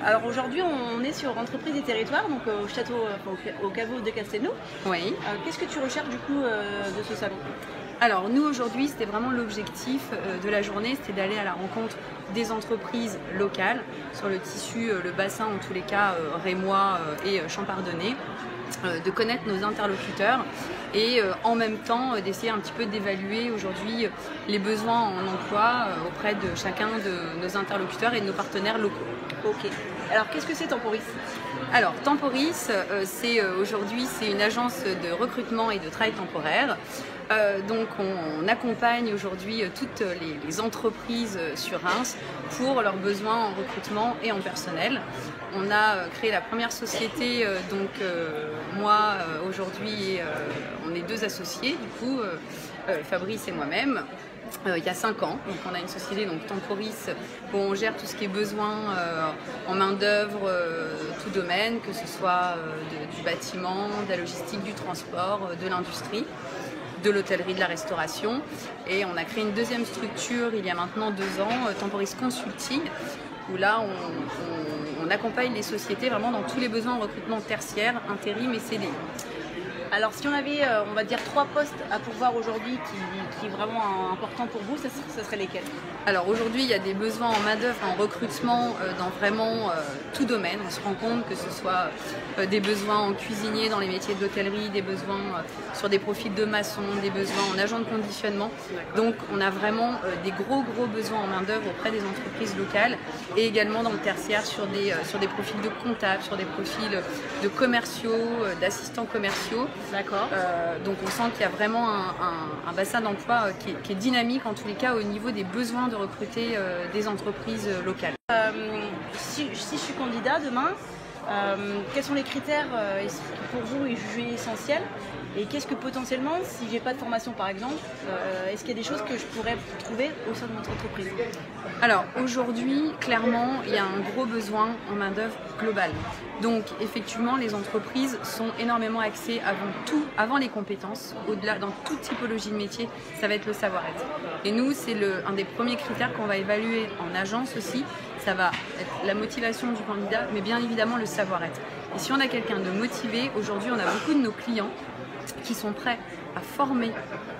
Alors aujourd'hui, on est sur Entreprises et Territoires, donc au château, au caveau de Castelnau. Oui. Qu'est-ce que tu recherches du coup de ce salon? Alors nous aujourd'hui, c'était vraiment l'objectif de la journée, c'était d'aller à la rencontre des entreprises locales sur le tissu, le bassin en tous les cas rémois et champardonnais, de connaître nos interlocuteurs et en même temps d'essayer un petit peu d'évaluer aujourd'hui les besoins en emploi auprès de chacun de nos interlocuteurs et de nos partenaires locaux. Ok. Alors qu'est-ce que c'est Temporis? Alors Temporis, aujourd'hui c'est une agence de recrutement et de travail temporaire. Donc on accompagne aujourd'hui toutes les entreprises sur Reims pour leurs besoins en recrutement et en personnel. On a créé la première société, moi aujourd'hui on est 2 associés du coup, Fabrice et moi-même. Il y a 5 ans, donc on a une société donc Temporis où on gère tout ce qui est besoin en main d'œuvre, tout domaine, que ce soit du bâtiment, de la logistique, du transport, de l'industrie, de l'hôtellerie, de la restauration. Et on a créé une deuxième structure il y a maintenant 2 ans, Temporis Consulting, où là on accompagne les sociétés vraiment dans tous les besoins en recrutement tertiaire, intérim et CDI. Alors si on avait, on va dire 3 postes à pourvoir aujourd'hui qui est vraiment important pour vous, ça serait lesquels? Alors aujourd'hui, il y a des besoins en main-d'œuvre, en recrutement dans vraiment tout domaine. On se rend compte que ce soit des besoins en cuisinier dans les métiers de l'hôtellerie, des besoins sur des profils de maçon, des besoins en agent de conditionnement. Donc on a vraiment des gros besoins en main-d'œuvre auprès des entreprises locales et également dans le tertiaire sur des profils de comptables, sur des profils de commerciaux, d'assistants commerciaux. D'accord. Donc on sent qu'il y a vraiment un bassin d'emploi qui est dynamique en tous les cas au niveau des besoins de recruter des entreprises locales. Si je suis candidat demain, quels sont les critères qui pour vous est jugé essentiels? Et qu'est-ce que potentiellement, si j'ai pas de formation par exemple, est-ce qu'il y a des choses que je pourrais trouver au sein de notre entreprise? Alors aujourd'hui, clairement, il y a un gros besoin en main-d'œuvre globale. Donc effectivement, les entreprises sont énormément axées avant les compétences. Au-delà, dans toute typologie de métier, ça va être le savoir-être. Et nous, c'est un des premiers critères qu'on va évaluer en agence aussi. Ça va être la motivation du candidat, mais bien évidemment le savoir-être. Et si on a quelqu'un de motivé, aujourd'hui, on a beaucoup de nos clients qui sont prêts à former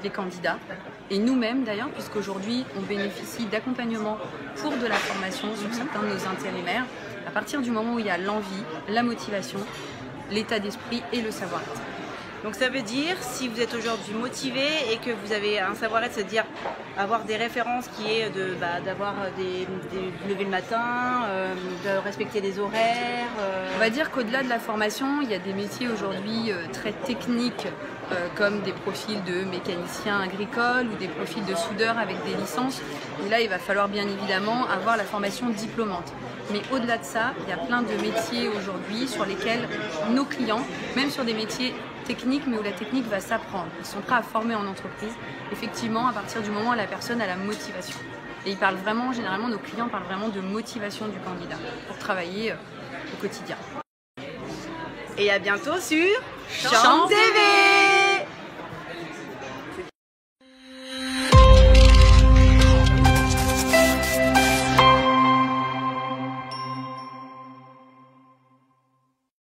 les candidats et nous-mêmes d'ailleurs, puisqu'aujourd'hui on bénéficie d'accompagnement pour de la formation sur certains de nos intérimaires à partir du moment où il y a l'envie, la motivation, l'état d'esprit et le savoir-être. Donc ça veut dire, si vous êtes aujourd'hui motivé et que vous avez un savoir-être, c'est-à-dire avoir des références qui est d'avoir des lever le matin, de respecter les horaires. On va dire qu'au-delà de la formation, il y a des métiers aujourd'hui très techniques comme des profils de mécaniciens agricoles ou des profils de soudeurs avec des licences. Et là, il va falloir bien évidemment avoir la formation diplômante. Mais au-delà de ça, il y a plein de métiers aujourd'hui sur lesquels nos clients, même sur des métiers techniques, mais où la technique va s'apprendre, ils sont prêts à former en entreprise, effectivement, à partir du moment où la personne a la motivation. Et ils parlent vraiment, généralement, nos clients parlent vraiment de motivation du candidat pour travailler au quotidien. Et à bientôt sur Champ TV.